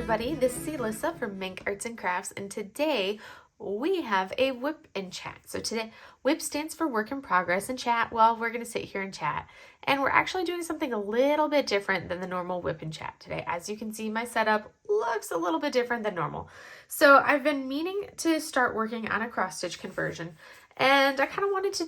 everybody, this is Alyssa from Mink Arts and Crafts, and today we have a WIP in chat. So today, WIP stands for work in progress, and chat, well, we're going to sit here and chat. And we're actually doing something a little bit different than the normal WIP in chat today. As you can see, my setup looks a little bit different than normal. So I've been meaning to start working on a cross stitch conversion, and I kind of wanted to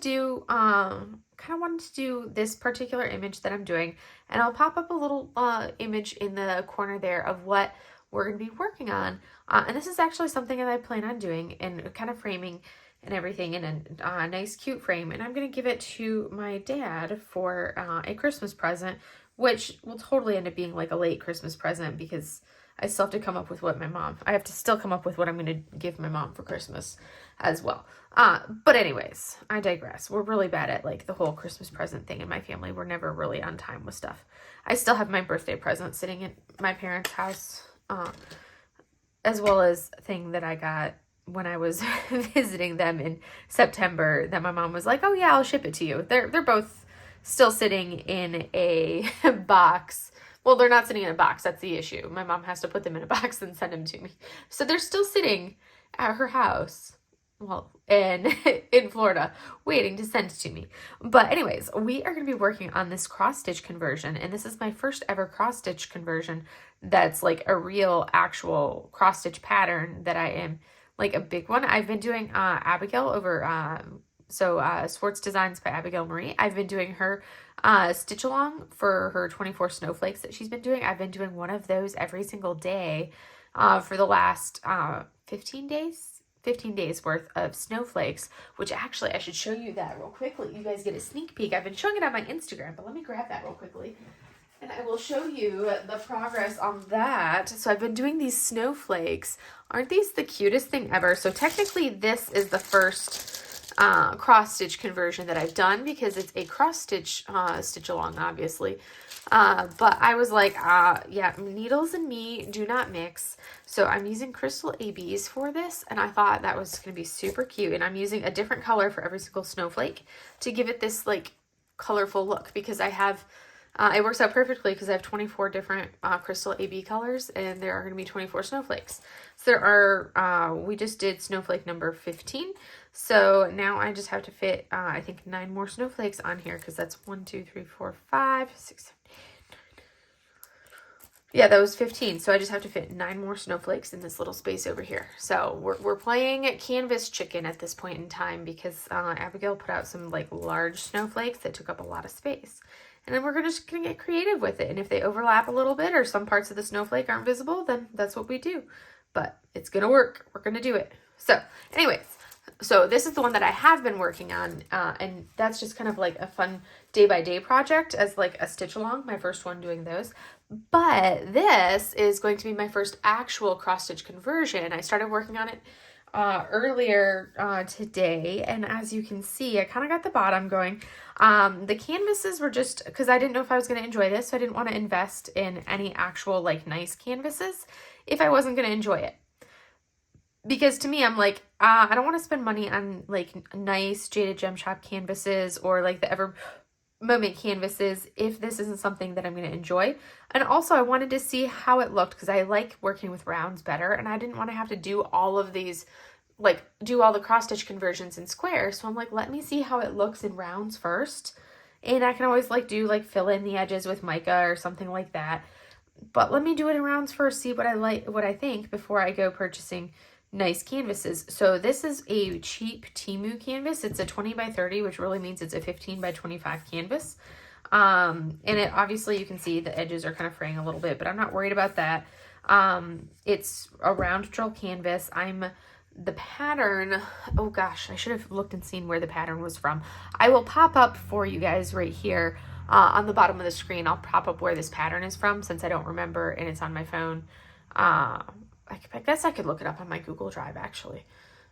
do this particular image that I'm doing, and I'll pop up a little image in the corner there of what we're going to be working on. And this is actually something that I plan on doing and kind of framing and everything in a nice cute frame, and I'm going to give it to my dad for a Christmas present, which will totally end up being like a late Christmas present because I still have to come up with what I have to still come up with what I'm going to give my mom for Christmas as well. But anyways, I digress. We're really bad at like the whole Christmas present thing in my family. We're never really on time with stuff. I still have my birthday present sitting at my parents' house, as well as a thing that I got when I was visiting them in September that my mom was like, oh yeah, I'll ship it to you. They're both still sitting in a box. Well, they're not sitting in a box. That's the issue. My mom has to put them in a box and send them to me. So they're still sitting at her house, well, in Florida, waiting to send it to me. But anyways, we are going to be working on this cross-stitch conversion, and this is my first ever cross-stitch conversion that's like a real, actual cross-stitch pattern that I am, like a big one. I've been doing Abigail over, Swartz Designs by Abigail Marie. I've been doing her stitch along for her 24 snowflakes that she's been doing. I've been doing one of those every single day for the last 15 days worth of snowflakes, which actually I should show you that real quickly. You guys get a sneak peek. I've been showing it on my Instagram, but let me grab that real quickly and I will show you the progress on that. So I've been doing these snowflakes. Aren't these the cutest thing ever? So technically this is the first cross stitch conversion that I've done because it's a cross stitch stitch along, obviously. But I was like, yeah, needles and me do not mix. So I'm using crystal ABs for this, and I thought that was going to be super cute. And I'm using a different color for every single snowflake to give it this like colorful look, because I have, it works out perfectly because I have 24 different crystal AB colors, and there are going to be 24 snowflakes. So there are, we just did snowflake number 15. So now I just have to fit, I think 9 more snowflakes on here, because that's 1, 2, 3, 4, 5, 6, 7, 8, 9. Yeah, that was 15. So I just have to fit 9 more snowflakes in this little space over here. So we're playing canvas chicken at this point in time because Abigail put out some like large snowflakes that took up a lot of space. And then we're just going to get creative with it. And if they overlap a little bit or some parts of the snowflake aren't visible, then that's what we do. But it's going to work. We're going to do it. So anyways, so this is the one that I have been working on. And that's just kind of like a fun day-by-day project as like a stitch along. My first one doing those. But this is going to be my first actual cross-stitch conversion. I started working on it earlier today, and as you can see, I kind of got the bottom going. The canvases were just because I didn't know if I was going to enjoy this, so I didn't want to invest in any actual like nice canvases if I wasn't going to enjoy it. Because to me, I'm like, I don't want to spend money on like nice Jaded Gem Shop canvases or like the Ever Moment canvases if this isn't something that I'm going to enjoy. And also I wanted to see how it looked because I like working with rounds better, and I didn't want to have to do all of these, like do all the cross stitch conversions in squares. So I'm like, let me see how it looks in rounds first, and I can always like do like fill in the edges with mica or something like that, but let me do it in rounds first, see what I think before I go purchasing nice canvases. So this is a cheap Temu canvas. It's a 20 by 30, which really means it's a 15 by 25 canvas. And it obviously you can see the edges are kind of fraying a little bit, but I'm not worried about that. It's a round drill canvas. The pattern, oh gosh, I should have looked and seen where the pattern was from. I will pop up for you guys right here on the bottom of the screen. I'll pop up where this pattern is from since I don't remember and it's on my phone. I guess I could look it up on my Google Drive, actually,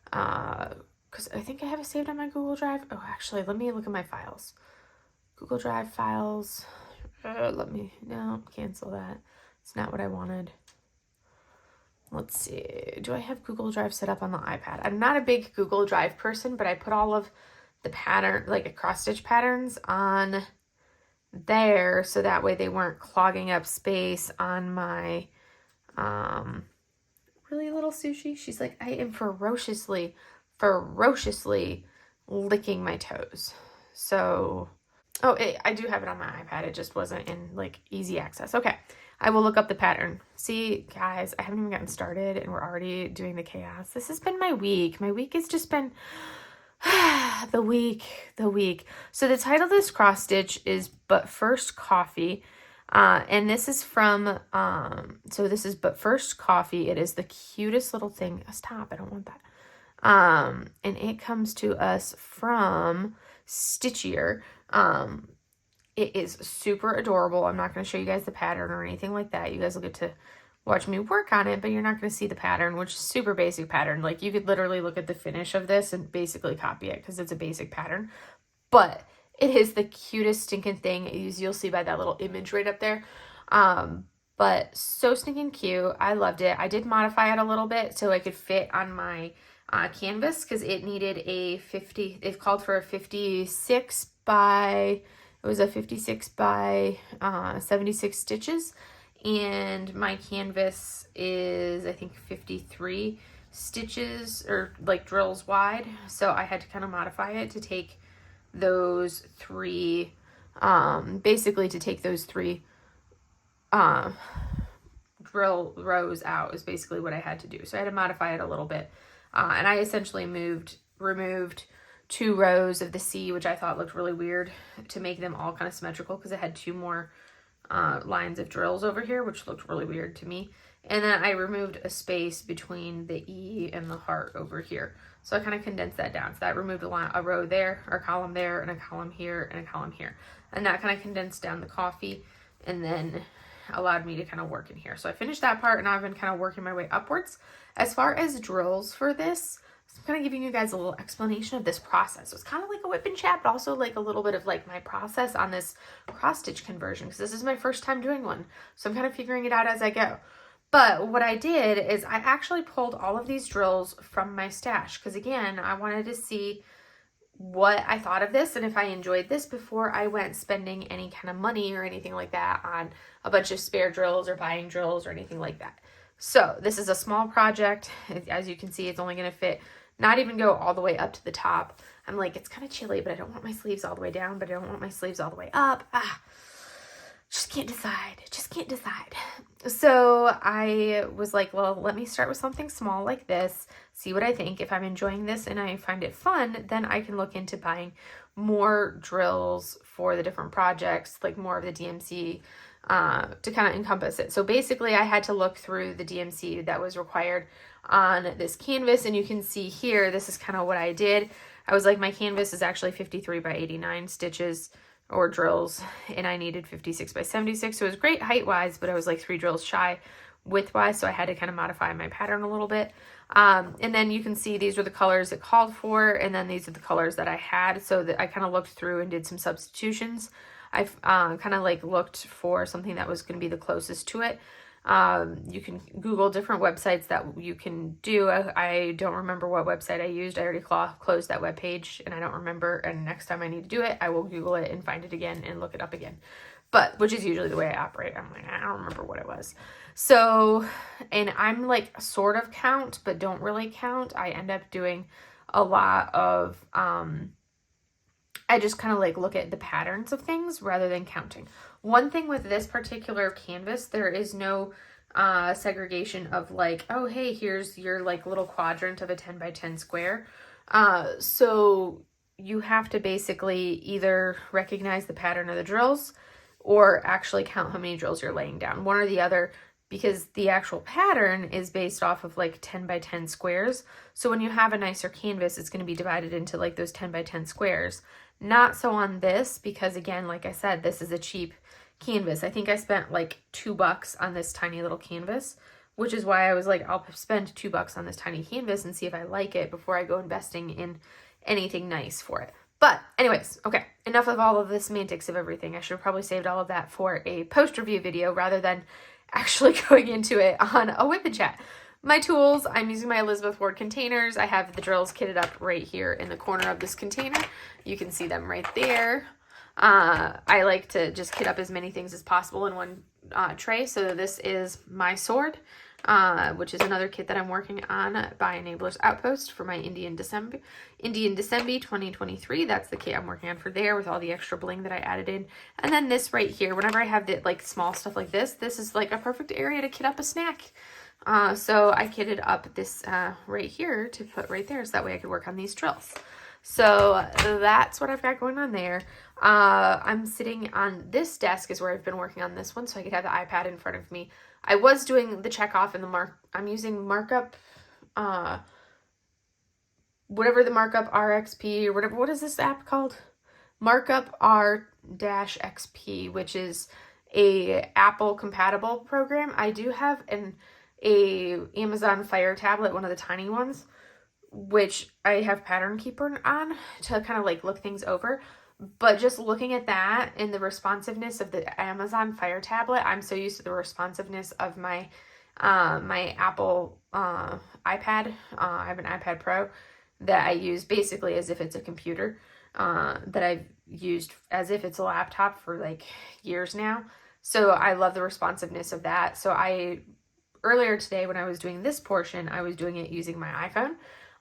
because I think I have it saved on my Google Drive. Oh, actually, let me look at my files. Google Drive files. No, cancel that. It's not what I wanted. Let's see. Do I have Google Drive set up on the iPad? I'm not a big Google Drive person, but I put all of the pattern, like cross-stitch patterns on there, so that way they weren't clogging up space on my Really little sushi. She's like, I am ferociously licking my toes. So, oh, I do have it on my iPad. It just wasn't in like easy access. Okay. I will look up the pattern. See, guys, I haven't even gotten started and we're already doing the chaos. This has been my week. My week has just been the week. So the title of this cross stitch is But First Coffee. And this is from, so this is But First Coffee. It is the cutest little thing. Stop, I don't want that. And it comes to us from Stitchier. It is super adorable. I'm not going to show you guys the pattern or anything like that. You guys will get to watch me work on it, but you're not going to see the pattern, which is super basic pattern. Like you could literally look at the finish of this and basically copy it because it's a basic pattern. But it is the cutest stinking thing. You'll see by that little image right up there. But so stinking cute. I loved it. I did modify it a little bit so I could fit on my canvas because it needed a 50. It called for a 56 by... It was a 56 by 76 stitches, and my canvas is, I think, 53 stitches or like drills wide. So I had to kind of modify it to take those three, basically to take those three drill rows out is basically what I had to do. So I had to modify it a little bit. And I essentially removed 2 rows of the C, which I thought looked really weird, to make them all kind of symmetrical because it had 2 more lines of drills over here, which looked really weird to me. And then I removed a space between the E and the heart over here. So I kind of condensed that down. So that removed a row there, or a column there, and a column here, and a column here. And that kind of condensed down the coffee and then allowed me to kind of work in here. So I finished that part, and now I've been kind of working my way upwards. As far as drills for this, I'm kind of giving you guys a little explanation of this process. So it's kind of like a WIP chat, but also like a little bit of like my process on this cross stitch conversion, because this is my first time doing one. So I'm kind of figuring it out as I go. But what I did is I actually pulled all of these drills from my stash, because again, I wanted to see what I thought of this and if I enjoyed this before I went spending any kind of money or anything like that on a bunch of spare drills or buying drills or anything like that. So this is a small project. As you can see, it's only going to fit, not even go all the way up to the top. I'm like, it's kind of chilly, but I don't want my sleeves all the way down, but I don't want my sleeves all the way up. Just can't decide. So I was like, well, let me start with something small like this, see what I think. If I'm enjoying this and I find it fun, then I can look into buying more drills for the different projects, like more of the DMC to kind of encompass it. So basically I had to look through the DMC that was required on this canvas, and you can see here, this is kind of what I did. I was like, my canvas is actually 53 by 89 stitches or drills, and I needed 56 by 76. So it was great height wise, but I was like 3 drills shy width wise. So I had to kind of modify my pattern a little bit. And then you can see these were the colors it called for. And then these are the colors that I had. So that I kind of looked through and did some substitutions. I've kind of like looked for something that was going to be the closest to it. You can Google different websites that you can do. I don't remember what website I used. I already closed that web page and I don't remember. And next time I need to do it, I will Google it and find it again and look it up again. But which is usually the way I operate. I'm like, I don't remember what it was. So, and I'm like sort of count, but don't really count. I end up doing a lot of, I just kind of like look at the patterns of things rather than counting. One thing with this particular canvas, there is no segregation of like, oh, hey, here's your like little quadrant of a 10 by 10 square. So you have to basically either recognize the pattern of the drills or actually count how many drills you're laying down, one or the other, because the actual pattern is based off of like 10 by 10 squares. So when you have a nicer canvas, it's going to be divided into like those 10 by 10 squares. Not so on this, because again, like I said, this is a cheap canvas. I think I spent like $2 on this tiny little canvas, which is why I was like, I'll spend $2 on this tiny canvas and see if I like it before I go investing in anything nice for it. But anyways, okay, enough of all of the semantics of everything. I should have probably saved all of that for a post-review video rather than actually going into it on a WIP Chat. My tools, I'm using my Elizabeth Ward containers. I have the drills kitted up right here in the corner of this container. You can see them right there. I like to just kit up as many things as possible in one tray. So this is my sword. which is another kit that I'm working on by Enablers Outpost for my Indian December 2023. That's the kit I'm working on for there with all the extra bling that I added in. And then this right here, whenever I have the like small stuff like this is like a perfect area to kit up a snack. So I kitted up this right here to put right there so that way I could work on these drills. So that's what I've got going on there. I'm sitting on this desk is where I've been working on this one so I could have the iPad in front of me. I was doing the check off in the I'm using markup, whatever the markup RXP or whatever. What is this app called? Markup R-XP, which is a Apple compatible program. I do have a Amazon Fire tablet, one of the tiny ones, which I have Pattern Keeper on to kind of like look things over. But just looking at that and the responsiveness of the Amazon Fire tablet, I'm so used to the responsiveness of my my Apple iPad. I have an iPad Pro that I use basically as if it's a computer, that I've used as if it's a laptop for like years now. So I love the responsiveness of that. So earlier today when I was doing this portion, I was doing it using my iPhone.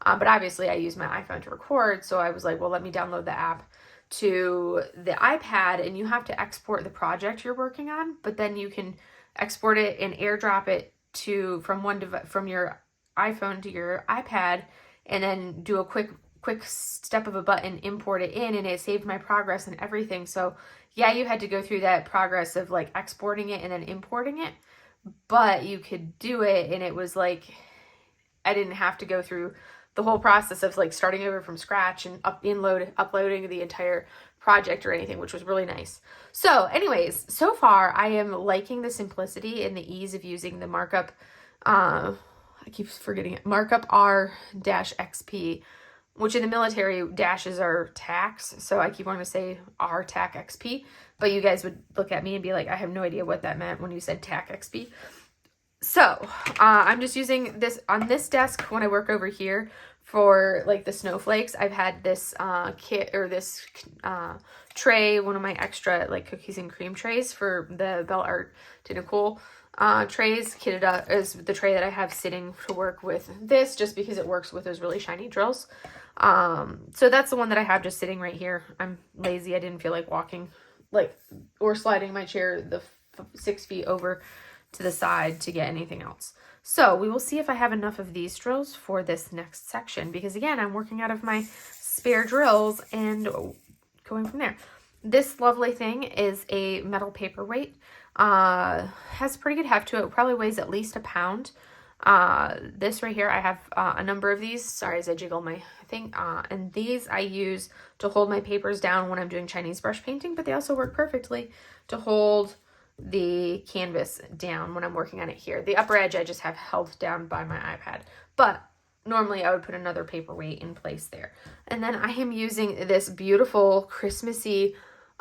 But obviously I use my iPhone to record. So I was like, well, let me download the app to the iPad, and you have to export the project you're working on, but then you can export it and airdrop it from your iPhone to your iPad, and then do a quick step of a button, import it in, and it saved my progress and everything. So yeah, you had to go through that progress of like exporting it and then importing it, but you could do it, and it was like I didn't have to go through the whole process of like starting over from scratch and uploading the entire project or anything, which was really nice. So anyways, so far I am liking the simplicity and the ease of using the markup. I keep forgetting it. Markup R-XP, which in the military dashes are tax. So I keep wanting to say R-TAC XP, but you guys would look at me and be like, I have no idea what that meant when you said TAC XP. So I'm just using this on this desk when I work over here for like the snowflakes. I've had this kit or this tray, one of my extra like cookies and cream trays for the Belle Art to Nicole trays, kitted up as the tray that I have sitting to work with this, just because it works with those really shiny drills. So that's the one that I have just sitting right here. I'm lazy. I didn't feel like walking or sliding my chair the 6 feet over to the side to get anything else. So we will see if I have enough of these drills for this next section, because again, I'm working out of my spare drills and going from there. This lovely thing is a metal paperweight. Has pretty good heft to it. It probably weighs at least a pound. This right here, I have a number of these. Sorry as I jiggle my thing. And these I use to hold my papers down when I'm doing Chinese brush painting, but they also work perfectly to hold the canvas down when I'm working on it here. The upper edge I just have held down by my iPad, but normally I would put another paperweight in place there. And then I am using this beautiful Christmassy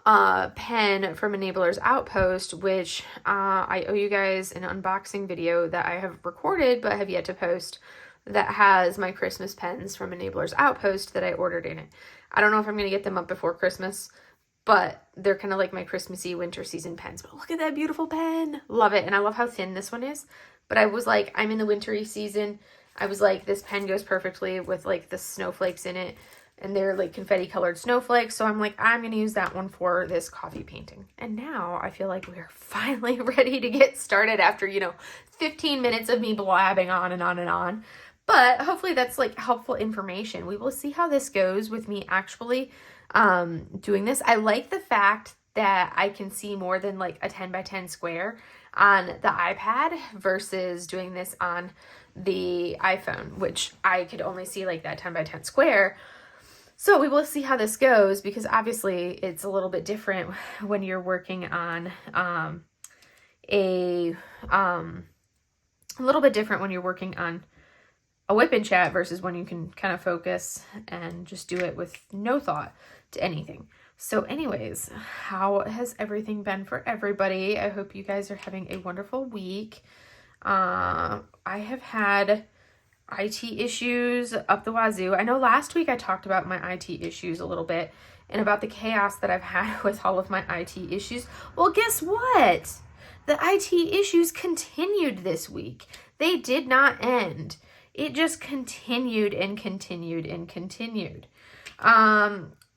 pen from Enablers Outpost, which I owe you guys an unboxing video that I have recorded but have yet to post, that has my Christmas pens from Enablers Outpost that I ordered in it. I don't know if I'm going to get them up before Christmas, but they're kind of like my Christmassy winter season pens. But look at that beautiful pen. Love it. And I love how thin this one is. But I was like, I'm in the wintry season. I was like, this pen goes perfectly with like the snowflakes in it. And they're like confetti colored snowflakes. So I'm like, I'm going to use that one for this coffee painting. And now I feel like we're finally ready to get started after, 15 minutes of me blabbing on and on and on. But hopefully that's like helpful information. We will see how this goes with me actually doing this. I like the fact that I can see more than like a 10 by 10 square on the iPad versus doing this on the iPhone, which I could only see like that 10 by 10 square. So we will see how this goes, because obviously it's a little bit different when you're working on a little bit different when you're working on a WIP Chat versus when you can kind of focus and just do it with no thought to anything. So anyways, how has everything been for everybody? I hope you guys are having a wonderful week. I have had IT issues up the wazoo. I know last week I talked about my IT issues a little bit and about the chaos that I've had with all of my IT issues. Well, guess what? The IT issues continued this week. They did not end. It just continued and continued and continued.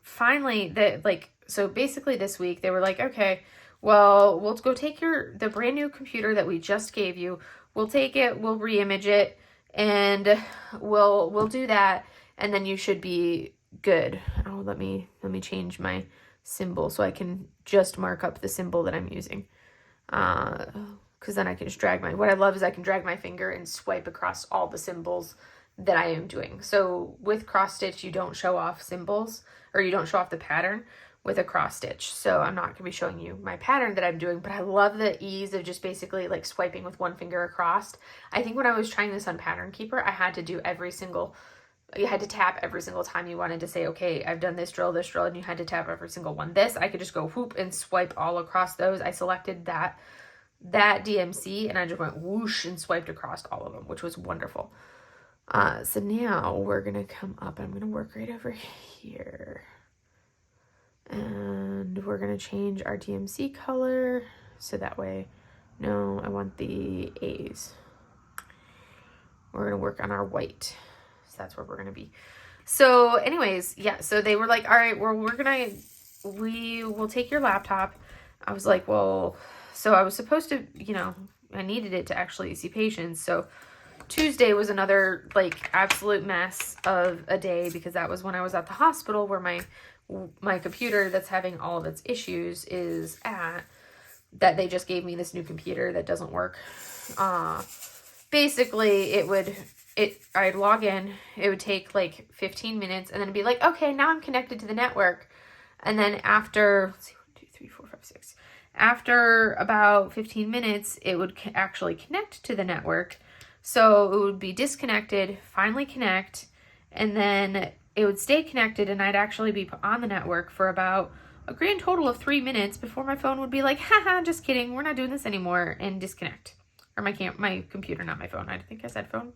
Finally, so basically this week they were like, okay, well, we'll go take the brand new computer that we just gave you. We'll take it, we'll reimage it, and we'll do that, and then you should be good. Oh, let me change my symbol so I can just mark up the symbol that I'm using. Because then I can just what I love is I can drag my finger and swipe across all the symbols that I am doing. So with cross stitch, you don't show off symbols, or you don't show off the pattern with a cross stitch. So I'm not going to be showing you my pattern that I'm doing, but I love the ease of just basically like swiping with one finger across. I think when I was trying this on Pattern Keeper, I had to do you had to tap every single time you wanted to say, okay, I've done this drill, and you had to tap every single one. This, I could just go whoop and swipe all across those. I selected that DMC and I just went whoosh and swiped across all of them, which was wonderful. So now we're going to come up and I'm going to work right over here. And we're going to change our DMC color. So that way, no, I want the A's. We're going to work on our white. So that's where we're going to be. So anyways, yeah, so they were like, all right, well, we will take your laptop. I was like, well, so I was supposed to, I needed it to actually see patients. So Tuesday was another like absolute mess of a day, because that was when I was at the hospital where my computer that's having all of its issues is at, that they just gave me this new computer that doesn't work. Basically I'd log in, it would take like 15 minutes and then it'd be like, okay, now I'm connected to the network. And then after, let's see, 1, 2, 3, 4, 5, 6. After about 15 minutes, it would actually connect to the network. So it would be disconnected, finally connect, and then it would stay connected and I'd actually be on the network for about a grand total of 3 minutes before my phone would be like, haha, just kidding, we're not doing this anymore, and disconnect. Or my computer, not my phone. I think I said phone.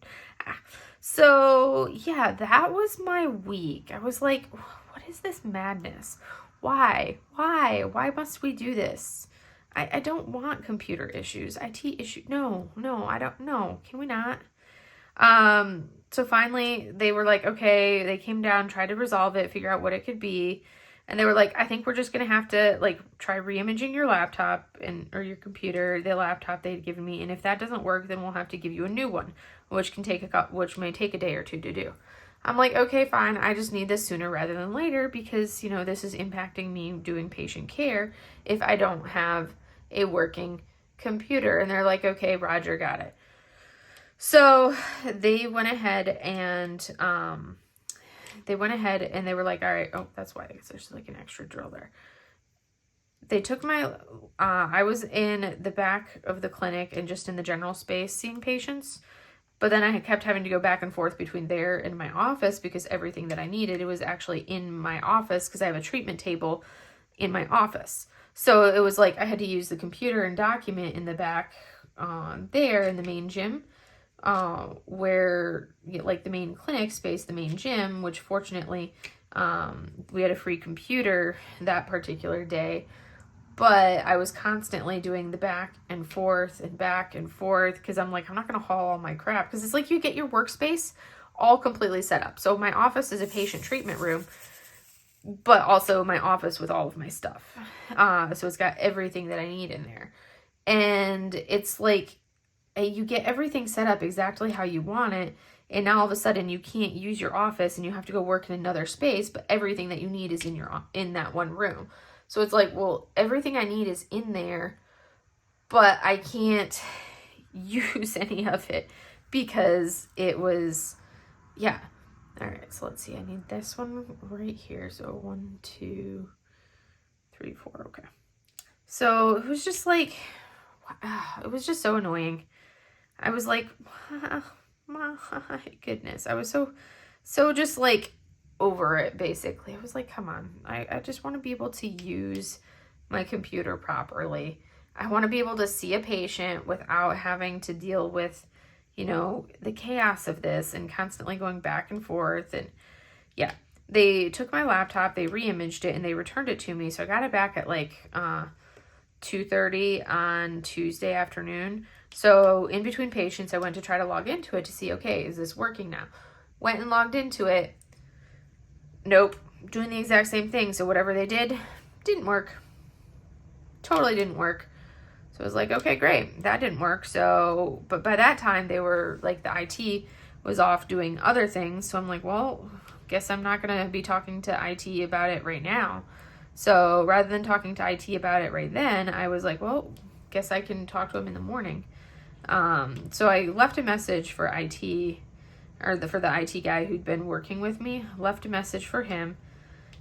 So yeah, that was my week. I was like, what is this madness? Why must we do this? I don't want computer issues, IT issues. No, I don't know. Can we not? So finally they were like, okay, they came down, tried to resolve it, figure out what it could be. And they were like, I think we're just going to have to like try reimaging your laptop or your computer, the laptop they'd given me. And if that doesn't work, then we'll have to give you a new one, which may take a day or two to do. I'm like, okay, fine. I just need this sooner rather than later because, this is impacting me doing patient care if I don't have a working computer. And they're like, okay, Roger, got it. So they went ahead and they were like, all right, oh, that's why there's like an extra drill there. They took I was in the back of the clinic and just in the general space seeing patients. But then I kept having to go back and forth between there and my office because everything that I needed, it was actually in my office because I have a treatment table in my office. So it was like I had to use the computer and document in the back there in the main gym where like the main clinic space, the main gym, which fortunately we had a free computer that particular day. But I was constantly doing the back and forth because I'm like, I'm not going to haul all my crap. Because it's like you get your workspace all completely set up. So my office is a patient treatment room, but also my office with all of my stuff. So it's got everything that I need in there. And it's like you get everything set up exactly how you want it. And now all of a sudden you can't use your office and you have to go work in another space. But everything that you need is in that one room. So it's like, well, everything I need is in there, but I can't use any of it because it was, yeah. All right, so let's see. I need this one right here. So 1, 2, 3, 4. Okay. So it was just like, it was just so annoying. I was like, my goodness. I was so just like over it, basically. I was like, come on. I just want to be able to use my computer properly. I want to be able to see a patient without having to deal with, the chaos of this and constantly going back and forth. And yeah, they took my laptop, they reimaged it, and they returned it to me. So I got it back at like 2:30 on Tuesday afternoon. So in between patients, I went to try to log into it to see, okay, is this working now? Went and logged into it. Nope. Doing the exact same thing. So whatever they did, didn't work. Totally didn't work. So I was like, okay, great. That didn't work. So, but by that time, they were like, the IT was off doing other things. So I'm like, well, guess I'm not going to be talking to IT about it right now. So rather than talking to IT about it right then, I was like, well, guess I can talk to them in the morning. So I left a message for IT, or for the IT guy who'd been working with me, left a message for him,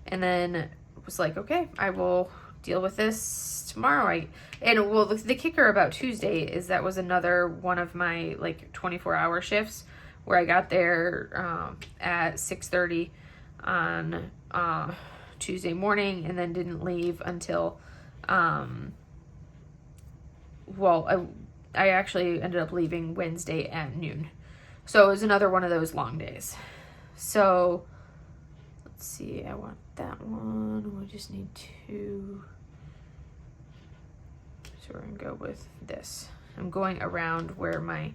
and then was like, okay, I will deal with this tomorrow. The kicker about Tuesday is that was another one of my like 24-hour shifts where I got there at 6:30 on Tuesday morning and then didn't leave until I actually ended up leaving Wednesday at noon. So it was another one of those long days. So let's see, I want that one. We just need two. So we're going to go with this. I'm going around where my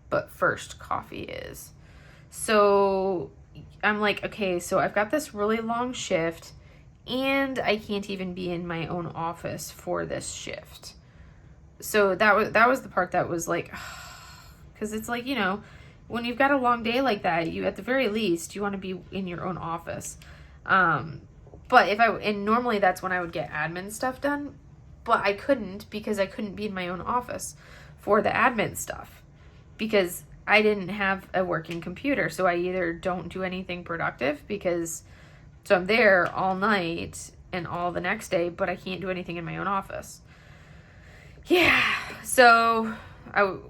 but first coffee is. So I'm like, okay, so I've got this really long shift and I can't even be in my own office for this shift. So that was the part that was like, because it's like, when you've got a long day like that, you at the very least you want to be in your own office. But and normally that's when I would get admin stuff done, but I couldn't because I couldn't be in my own office for the admin stuff because I didn't have a working computer. So I either don't do anything productive so I'm there all night and all the next day, but I can't do anything in my own office. Yeah. So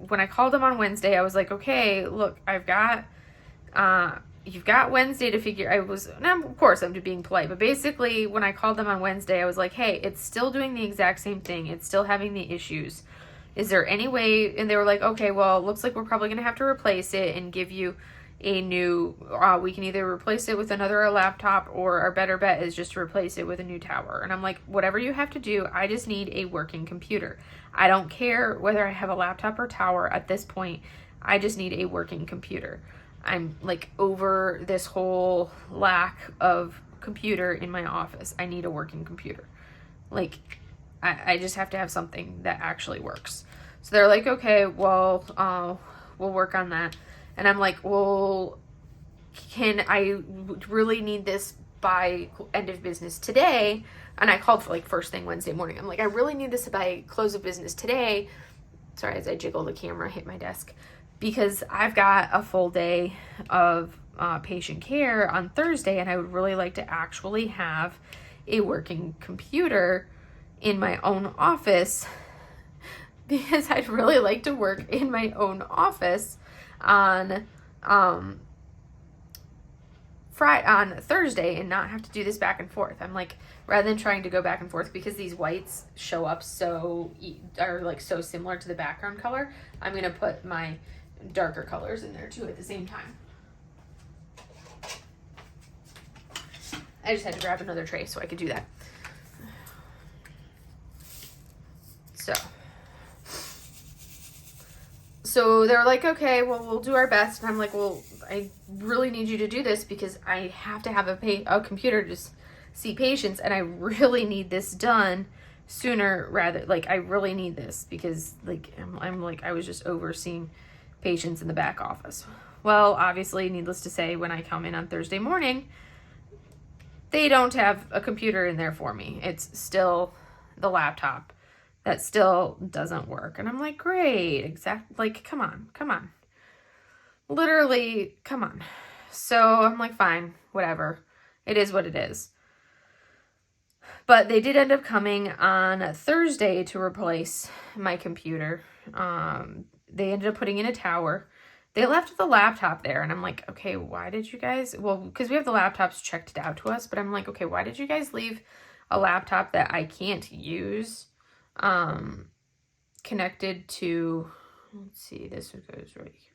when I called them on Wednesday, I was like, okay, look, you've got Wednesday to figure. Now, of course, I'm just being polite, but basically, when I called them on Wednesday, I was like, hey, it's still doing the exact same thing. It's still having the issues. Is there any way? And they were like, okay, well, it looks like we're probably going to have to replace it and give you a new, we can either replace it with another laptop or our better bet is just to replace it with a new tower. And I'm like, whatever you have to do, I just need a working computer. I don't care whether I have a laptop or tower at this point. I just need a working computer. I'm like over this whole lack of computer in my office. I need a working computer. Like, I just have to have something that actually works. So they're like, okay, well, we'll work on that. And I'm like, well, I really need this by end of business today. And I called for like first thing Wednesday morning. I'm like, I really need this by close of business today. Sorry, as I jiggle the camera, hit my desk. Because I've got a full day of patient care on Thursday, and I would really like to actually have a working computer in my own office because I'd really like to work in my own office on Thursday and not have to do this back and forth. I'm like, rather than trying to go back and forth because these whites show up are like so similar to the background color, I'm going to put my darker colors in there too at the same time. I just had to grab another tray so I could do that. So they're like, okay, well, we'll do our best. And I'm like, well, I really need you to do this because I have to have a computer to see patients, and I really need this done sooner I really need this because I'm like, I was just overseeing patients in the back office. Well, obviously, needless to say, when I come in on Thursday morning, they don't have a computer in there for me. It's still the laptop that still doesn't work. And I'm like, great, come on. Literally, come on. So I'm like, fine, whatever. It is what it is. But they did end up coming on Thursday to replace my computer. They ended up putting in a tower. They left the laptop there, and I'm like, okay, why did you guys? Well, because we have the laptops checked out to us, but I'm like, okay, why did you guys leave a laptop that I can't use connected to? Let's see, this goes right here.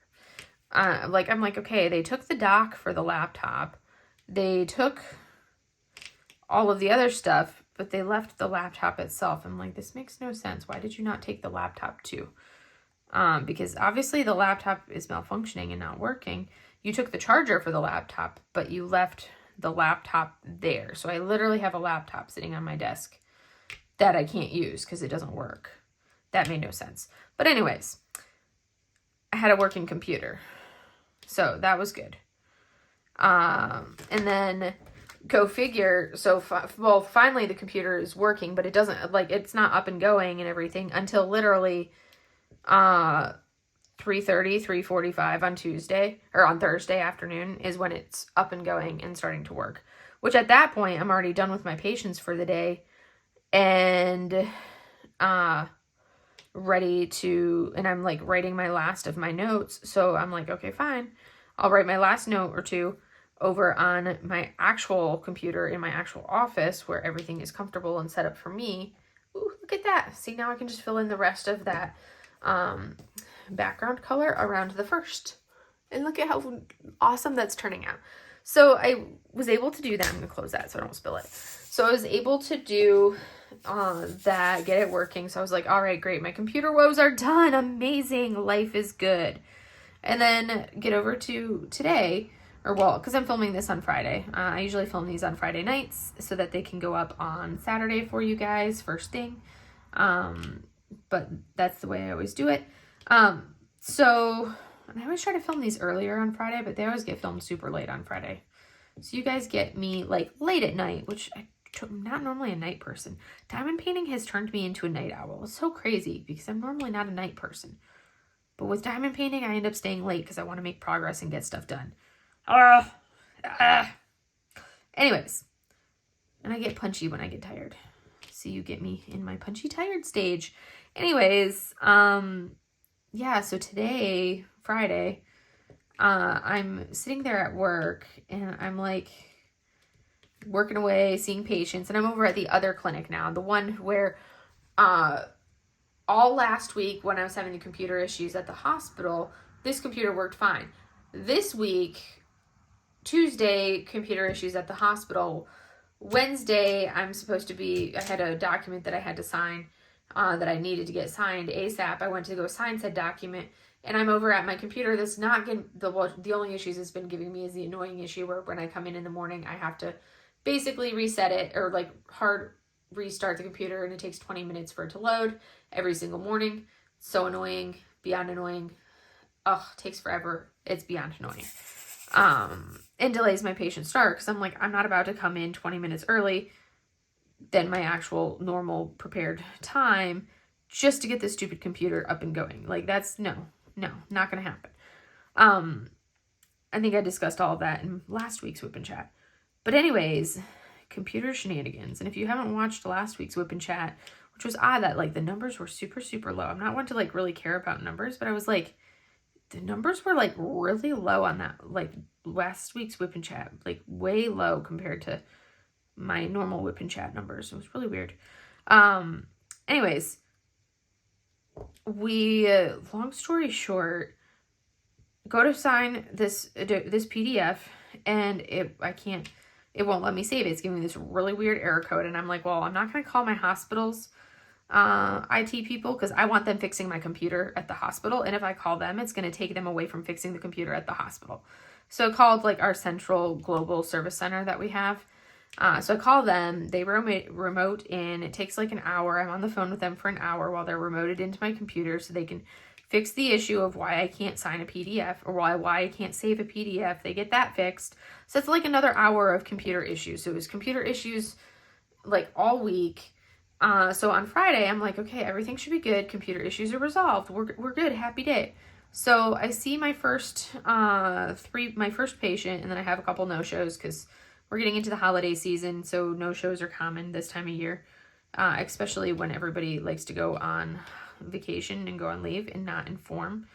I'm like, okay, they took the dock for the laptop. They took all of the other stuff, but they left the laptop itself. I'm like, this makes no sense. Why did you not take the laptop too? Because obviously the laptop is malfunctioning and not working. You took the charger for the laptop, but you left the laptop there. So I literally have a laptop sitting on my desk that I can't use because it doesn't work. That made no sense. But anyways, I had a working computer. So that was good. And then go figure. So, finally the computer is working, but it doesn't, like, it's not up and going and everything until literally 3:30, 3:45 on Tuesday or on Thursday afternoon is when it's up and going and starting to work. Which at that point, I'm already done with my patients for the day and ready to, and I'm like writing my last of my notes. So I'm like, okay, fine. I'll write my last note or two over on my actual computer in my actual office where everything is comfortable and set up for me. Ooh, look at that. See, now I can just fill in the rest of that background color around the first. And look at how awesome that's turning out. So I was able to do that. I'm going to close that so I don't spill it. So I was able to do that, get it working. So I was like, all right, great. My computer woes are done. Amazing. Life is good. And then get over to today, or well, because I'm filming this on Friday. I usually film these on Friday nights so that they can go up on Saturday for you guys first thing. But that's the way I always do it. So I always try to film these earlier on Friday, but they always get filmed super late on Friday. So you guys get me like late at night, which I'm not normally a night person. Diamond painting has turned me into a night owl. It's so crazy because I'm normally not a night person. But with diamond painting, I end up staying late because I want to make progress and get stuff done. Anyways, and I get punchy when I get tired. So you get me in my punchy tired stage. Anyways, yeah, so today, Friday, I'm sitting there at work and I'm like working away, seeing patients, and I'm over at the other clinic now, the one where all last week when I was having the computer issues at the hospital, this computer worked fine. This week, Tuesday, computer issues at the hospital. Wednesday, I had a document that I had to sign that I needed to get signed ASAP. I went to go sign said document, and I'm over at my computer that's not getting, the only issues it's been giving me is the annoying issue where when I come in the morning, I have to basically reset it or like hard restart the computer, and it takes 20 minutes for it to load every single morning. So annoying, beyond annoying. Ugh, takes forever. It's beyond annoying. And delays my patient start because I'm like, I'm not about to come in 20 minutes early than my actual normal prepared time just to get this stupid computer up and going. Like that's no, not gonna happen. I think I discussed all of that in last week's WIP Chat. But anyways, computer shenanigans. And if you haven't watched last week's WIP Chat, which was odd that like the numbers were super, super low. I'm not one to like really care about numbers, but I was like, the numbers were like really low on that, like last week's WIP Chat, like way low compared to my normal WIP Chat numbers. It was really weird. Anyways, we, long story short, go to sign this PDF and it won't let me save it. It's giving me this really weird error code. And I'm like, well, I'm not going to call my hospital's IT people because I want them fixing my computer at the hospital. And if I call them, it's going to take them away from fixing the computer at the hospital. So I called like our central global service center that we have. So I call them, they remote in, it takes like an hour. I'm on the phone with them for an hour while they're remoted into my computer so they can fix the issue of why I can't sign a PDF or why I can't save a PDF. They get that fixed. So it's like another hour of computer issues. So it was computer issues like all week. So on Friday, I'm like, okay, everything should be good. Computer issues are resolved. We're good. Happy day. So I see my first patient, and then I have a couple no-shows because we're getting into the holiday season. So no-shows are common this time of year, especially when everybody likes to go on vacation and go on leave and not inform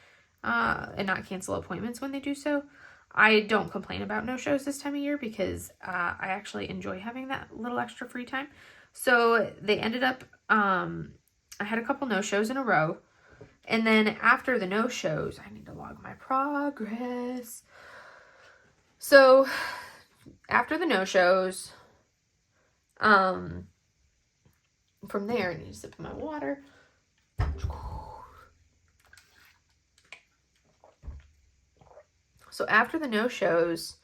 and not cancel appointments when they do so. I don't complain about no-shows this time of year because I actually enjoy having that little extra free time. So they ended up, I had a couple no-shows in a row. And then after the no-shows, I need to log my progress. So after the no-shows, from there, I need to sip my water. So after the no-shows,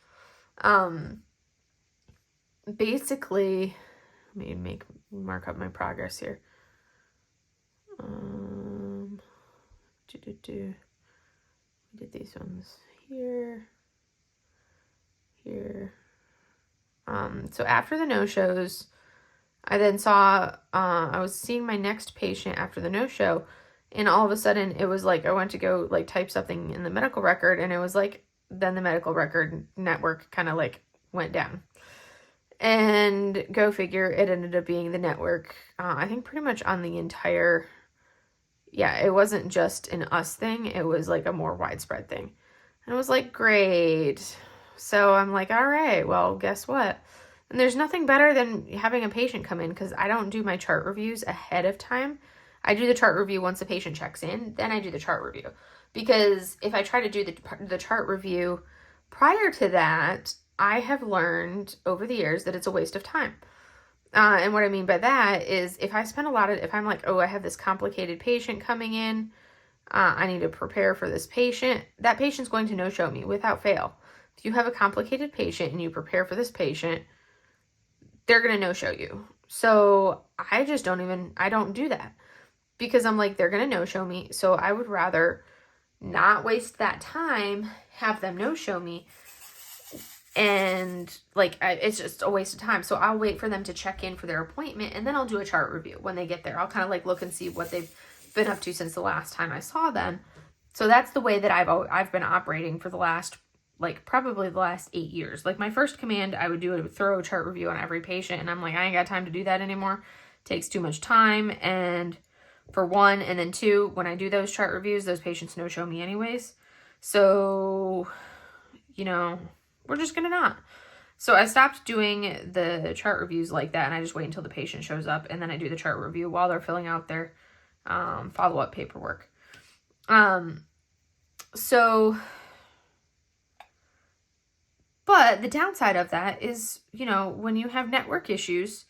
basically, let me mark up my progress here. We did these ones here. So after the no-shows, I then saw, I was seeing my next patient after the no-show, and all of a sudden it was like, I went to go like type something in the medical record, and it was like, then the medical record network kind of like went down. And go figure, it ended up being the network, I think pretty much on the entire, it wasn't just an us thing, it was like a more widespread thing. And I was like, great. So I'm like, all right, well, guess what? And there's nothing better than having a patient come in, because I don't do my chart reviews ahead of time. I do the chart review once the patient checks in, then I do the chart review. Because if I try to do the chart review prior to that, I have learned over the years that it's a waste of time. And what I mean by that is if I'm like, oh, I have this complicated patient coming in, I need to prepare for this patient, that patient's going to no-show me without fail. If you have a complicated patient and you prepare for this patient, they're going to no-show you. So I don't do that, because I'm like, they're going to no-show me. So I would rather not waste that time, have them no-show me, and like, it's just a waste of time. So I'll wait for them to check in for their appointment, and then I'll do a chart review when they get there. I'll kind of like look and see what they've been up to since the last time I saw them. So that's the way that I've been operating for the last, like, probably the last 8 years. Like, my first command, I would do a thorough chart review on every patient, and I'm like, I ain't got time to do that anymore. It takes too much time, and for one, and then two, when I do those chart reviews, those patients no-show me anyways. So, we're just gonna not. So I stopped doing the chart reviews like that, and I just wait until the patient shows up, and then I do the chart review while they're filling out their follow-up paperwork. But the downside of that is, when you have network issues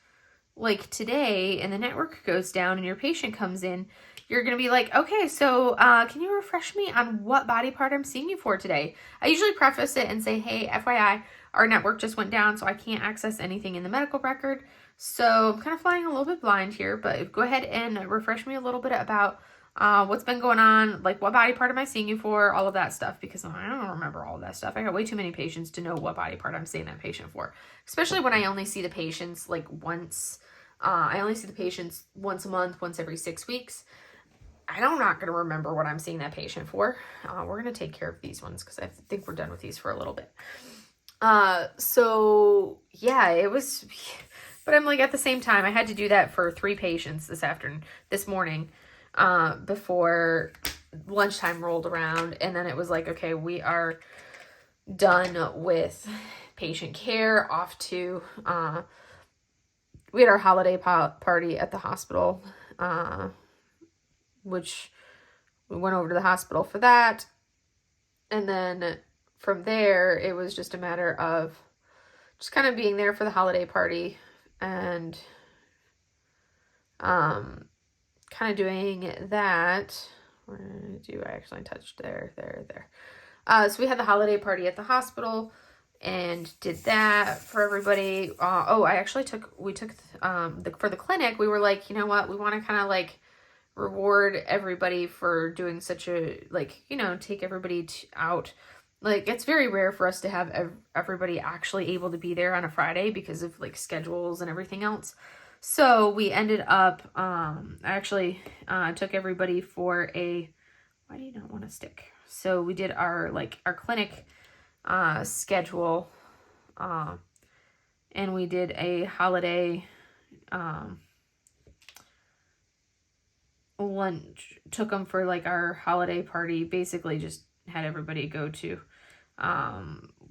like today and the network goes down and your patient comes in, you're going to be like, okay, so can you refresh me on what body part I'm seeing you for today? I usually preface it and say, hey, FYI, our network just went down, so I can't access anything in the medical record. So I'm kind of flying a little bit blind here, but go ahead and refresh me a little bit about what's been going on, like what body part am I seeing you for, all of that stuff, because I don't remember all of that stuff. I got way too many patients to know what body part I'm seeing that patient for, especially when I only see the patients like once. I only see the patients once a month, once every 6 weeks. I'm not going to remember what I'm seeing that patient for. We're going to take care of these ones because I think we're done with these for a little bit. So yeah, it was, but I'm like, at the same time, I had to do that for 3 patients this morning, before lunchtime rolled around. And then it was like, okay, we are done with patient care, off to, we had our holiday party at the hospital, which we went over to the hospital for that. And then from there, it was just a matter of just kind of being there for the holiday party and kind of doing that. Where do I actually touch there? So we had the holiday party at the hospital and did that for everybody. We took for the clinic, we were like, you know what, we want to kind of like reward everybody for doing such a, like, take everybody out. Like, it's very rare for us to have everybody actually able to be there on a Friday because of like schedules and everything else. So we ended up, I actually took everybody for why do you not want to stick? So we did our clinic schedule, and we did a holiday lunch, took them for like our holiday party, basically just had everybody go to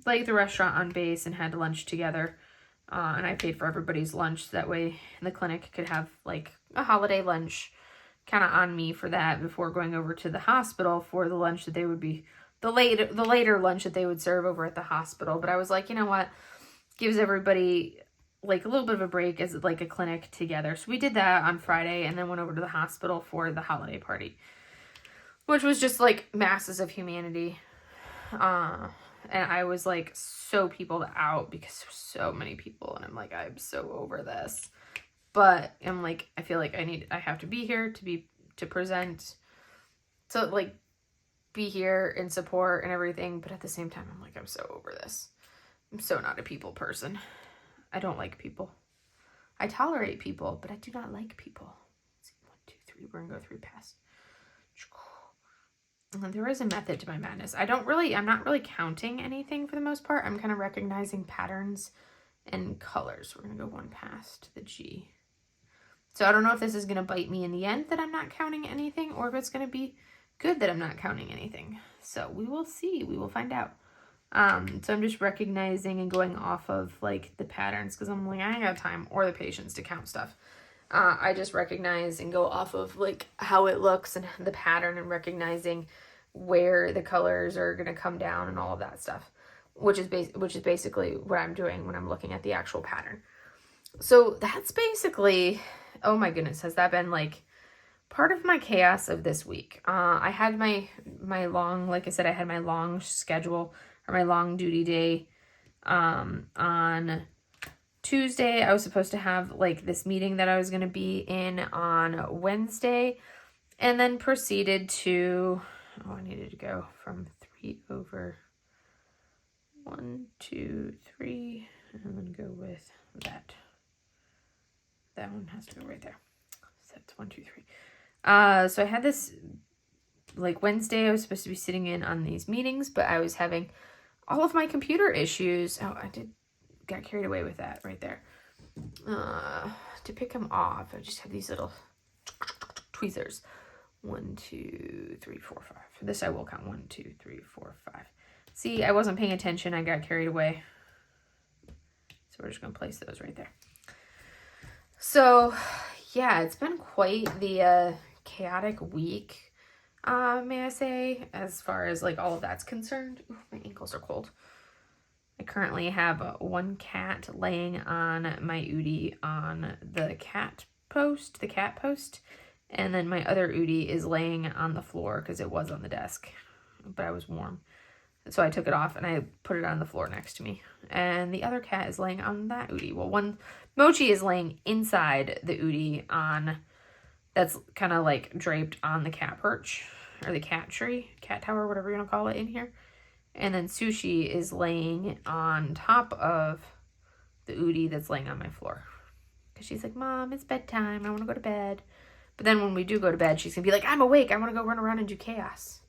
like the restaurant on base and had lunch together, and I paid for everybody's lunch, that way the clinic could have like a holiday lunch kind of on me for that before going over to the hospital for the lunch that they would be the later lunch that they would serve over at the hospital. But I was like, you know what, gives everybody like a little bit of a break as like a clinic together. So we did that on Friday and then went over to the hospital for the holiday party, which was just like masses of humanity. and I was like so peopled out because there's so many people, and I'm like, I'm so over this. But I'm like, I feel like I have to be here to present, to like be here and support and everything. But at the same time, I'm like, I'm so over this. I'm so not a people person. I don't like people. I tolerate people, but I do not like people. Let's see, 1, 2, 3. We're gonna go 3 past. And there is a method to my madness. I'm not really counting anything for the most part. I'm kind of recognizing patterns and colors. We're gonna go 1 past the G. So I don't know if this is gonna bite me in the end that I'm not counting anything, or if it's gonna be good that I'm not counting anything. So we will see. We will find out. So I'm just recognizing and going off of like the patterns, because I'm like, I ain't got time or the patience to count stuff. I just recognize and go off of like how it looks and the pattern, and recognizing where the colors are going to come down and all of that stuff, which is basically what I'm doing when I'm looking at the actual pattern. So that's basically, oh my goodness, has that been like part of my chaos of this week? I had my long, like I said, I had my long schedule, or my long duty day on Tuesday. I was supposed to have like this meeting that I was going to be in on Wednesday, and then proceeded to, I needed to go from 3 over 1, 2, 3, and then go with that. That one has to go right there. So that's 1, 2, 3. So I had this, like Wednesday, I was supposed to be sitting in on these meetings, but I was having all of my computer issues. Oh, got carried away with that right there. To pick them off, I just have these little tweezers. 1, 2, 3, 4, 5. For this, I will count 1, 2, 3, 4, 5. See, I wasn't paying attention. I got carried away. So we're just going to place those right there. So, yeah, it's been quite the chaotic week, may I say, as far as like all of that's concerned. Ooh, my ankles are cold. I currently have 1 cat laying on my Udi on the cat post, and then my other Udi is laying on the floor because it was on the desk, but I was warm. So I took it off and I put it on the floor next to me. And the other cat is laying on that Udi. Well, one Mochi is laying inside the Udi that's kind of like draped on the cat perch, or the cat tree, cat tower, whatever you want to call it in here. And then Sushi is laying on top of the Udi that's laying on my floor. Because she's like, Mom, it's bedtime. I want to go to bed. But then when we do go to bed, she's going to be like, I'm awake. I want to go run around and do chaos.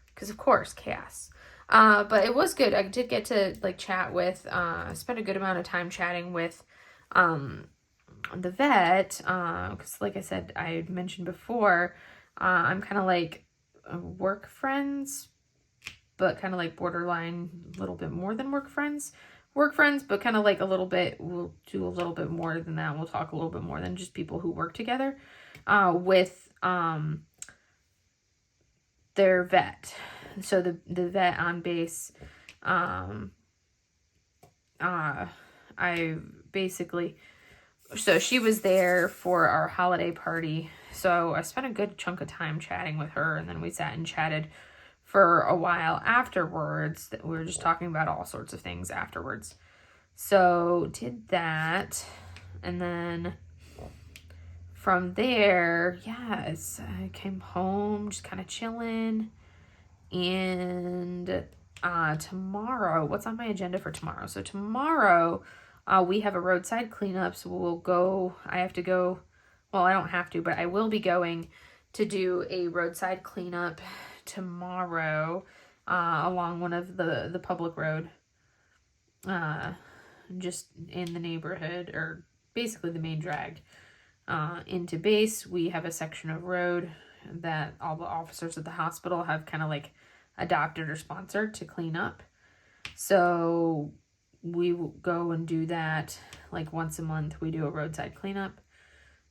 Because, of course, chaos. But it was good. I did get to, like, chat with, spend a good amount of time chatting with the vet. Because, like I said, I had mentioned before, I'm kind of like work friends, but kind of like borderline a little bit more than work friends, but kind of like a little bit, we'll do a little bit more than that. We'll talk a little bit more than just people who work together, with, their vet. So the vet on base, I basically, so she was there for our holiday party. So I spent a good chunk of time chatting with her, and then we sat and chatted for a while afterwards. That we were just talking about all sorts of things afterwards. So did that, and then from there, yes, I came home just kind of chilling. And tomorrow, what's on my agenda for tomorrow? So tomorrow, we have a roadside cleanup. So we'll go, I have to go, well, I don't have to, but I will be going to do a roadside cleanup tomorrow, along one of the public road, just in the neighborhood, or basically the main drag, into base. We have a section of road that all the officers at the hospital have kind of like adopted or sponsored to clean up. So we will go and do that like once a month. We do a roadside cleanup,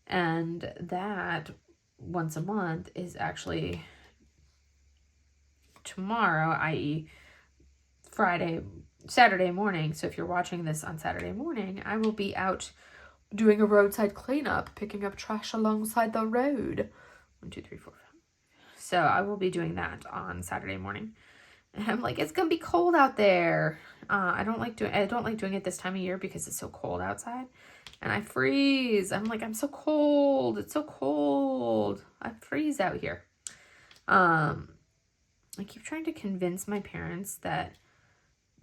and that once a month is actually tomorrow, i.e. Saturday morning. So if you're watching this on Saturday morning, I will be out doing a roadside cleanup, picking up trash alongside the road. 1, 2, 3, 4, 5. So I will be doing that on Saturday morning. And I'm like, it's gonna be cold out there. I don't like doing it this time of year because it's so cold outside. And I freeze. I'm like, I'm so cold. It's so cold. I freeze out here. I keep trying to convince my parents that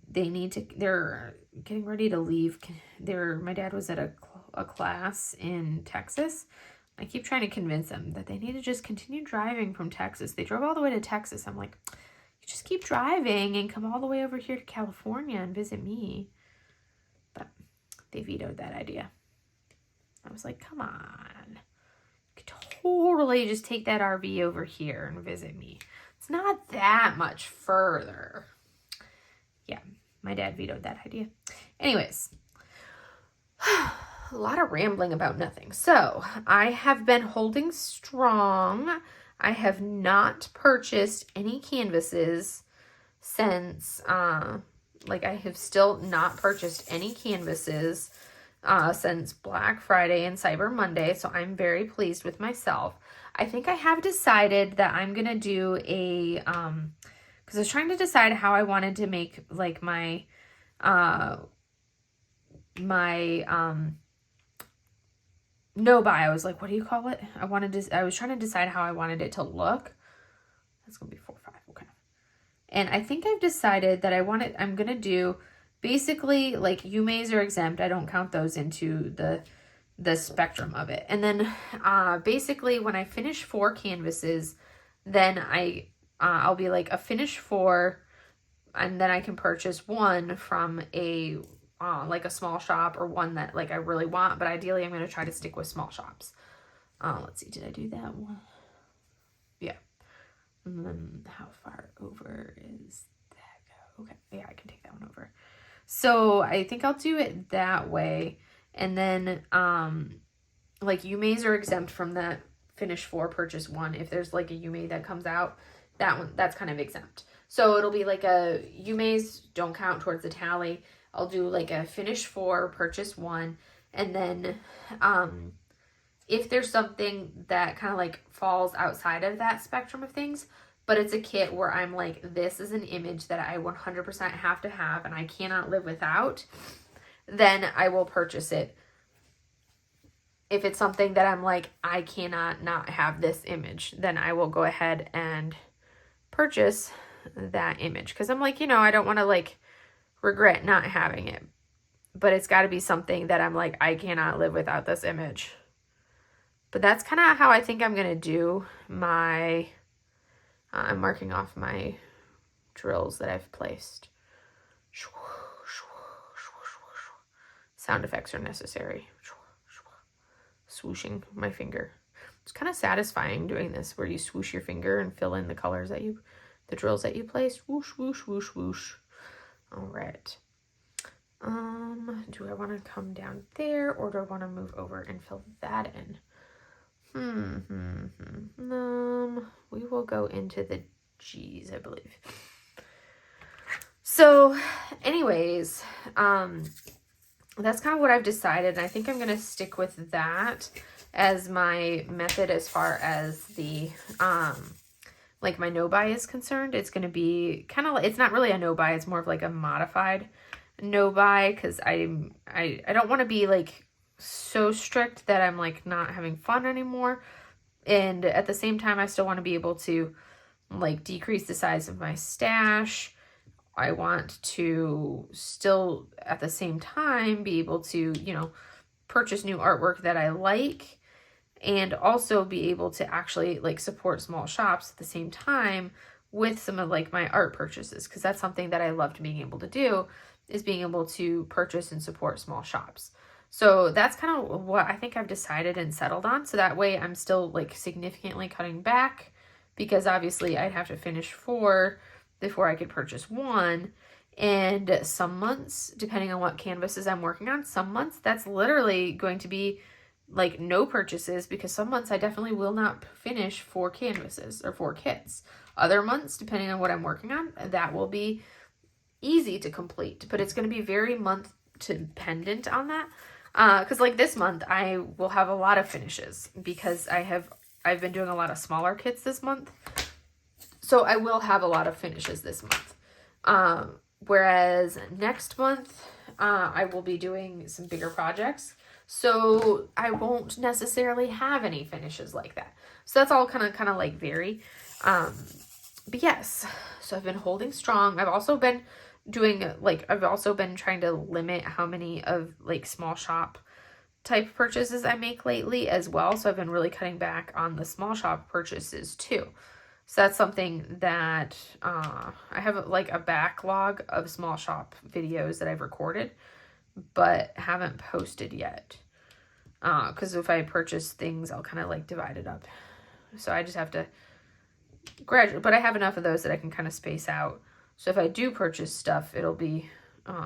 they're getting ready to leave. My dad was at a class in Texas. I keep trying to convince them that they need to just continue driving from Texas. They drove all the way to Texas. I'm like, you just keep driving and come all the way over here to California and visit me. But they vetoed that idea. I was like, come on. You could totally just take that RV over here and visit me. It's not that much further. Yeah, my dad vetoed that idea. Anyways, a lot of rambling about nothing. So I have been holding strong. I have not purchased any canvases since, I have still not purchased any canvases since Black Friday and Cyber Monday. So I'm very pleased with myself. I think I have decided that I'm going to do because I was trying to decide how I wanted to make like my no buy. I was like, what do you call it? I was trying to decide how I wanted it to look. That's going to be 4 or 5. Okay. And I think I've decided that I'm going to do basically like UMAs are exempt. I don't count those into the spectrum of it. And then basically when I finish 4 canvases, then I'll be like a finish 4, and then I can purchase 1 from a like a small shop or one that like I really want, but ideally I'm going to try to stick with small shops. Let's see, did I do that one? Yeah. And then how far over is that go? Okay, yeah, I can take that one over. So I think I'll do it that way. And then like UMAs are exempt from that finish 4, purchase 1. If there's like a UMA that comes out, that's kind of exempt. So it'll be like a UMAs don't count towards the tally. I'll do like a finish 4, purchase 1, and then if there's something that kind of like falls outside of that spectrum of things, but it's a kit where I'm like, this is an image that I 100% have to have and I cannot live without, then I will purchase it. If it's something that I'm like, I cannot not have this image, then I will go ahead and purchase that image. Because I'm like, I don't want to like regret not having it, but it's got to be something that I'm like, I cannot live without this image. But that's kind of how I think I'm going to do my, I'm marking off my drills that I've placed. Sound effects are necessary. Swooshing my finger. It's kind of satisfying doing this where you swoosh your finger and fill in the colors the drills that you place. Whoosh, whoosh, whoosh, whoosh. All right. Do I want to come down there or do I want to move over and fill that in? We will go into the G's, I believe. So anyways, that's kind of what I've decided. And I think I'm going to stick with that as my method as far as the, like my no buy is concerned. It's going to be kind of, it's not really a no buy. It's more of like a modified no buy. Cause I don't want to be like so strict that I'm like not having fun anymore. And at the same time, I still want to be able to like decrease the size of my stash. I want to still at the same time be able to, purchase new artwork that I like, and also be able to actually like support small shops at the same time with some of like my art purchases. Cause that's something that I loved being able to do, is being able to purchase and support small shops. So that's kind of what I think I've decided and settled on. So that way I'm still like significantly cutting back, because obviously I'd have to finish 4 before I could purchase 1. And some months, depending on what canvases I'm working on, some months that's literally going to be like no purchases, because some months I definitely will not finish 4 canvases or 4 kits. Other months, depending on what I'm working on, that will be easy to complete, but it's going to be very month dependent on that. Because like this month I will have a lot of finishes because I've been doing a lot of smaller kits this month. So I will have a lot of finishes this month. Whereas next month, I will be doing some bigger projects. So I won't necessarily have any finishes like that. So that's all kind of like vary. But yes, so I've been holding strong. I've also been trying to limit how many of like small shop type purchases I make lately as well. So I've been really cutting back on the small shop purchases too. So that's something that I have like a backlog of small shop videos that I've recorded, but haven't posted yet. Because if I purchase things, I'll kind of like divide it up. So I just have to gradually, but I have enough of those that I can kind of space out. So if I do purchase stuff, it'll be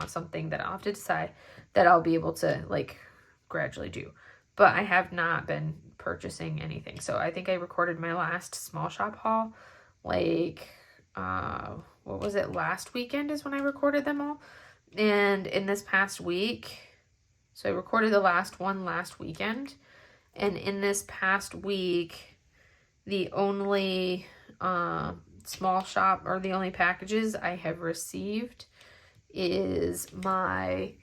something that I'll have to decide that I'll be able to like gradually do. But I have not been purchasing anything. So I think I recorded my last small shop haul like what was it, last weekend is when I recorded them all. And in this past week, so I recorded the last one last weekend, and in this past week the only small shop, or the only packages I have received, is my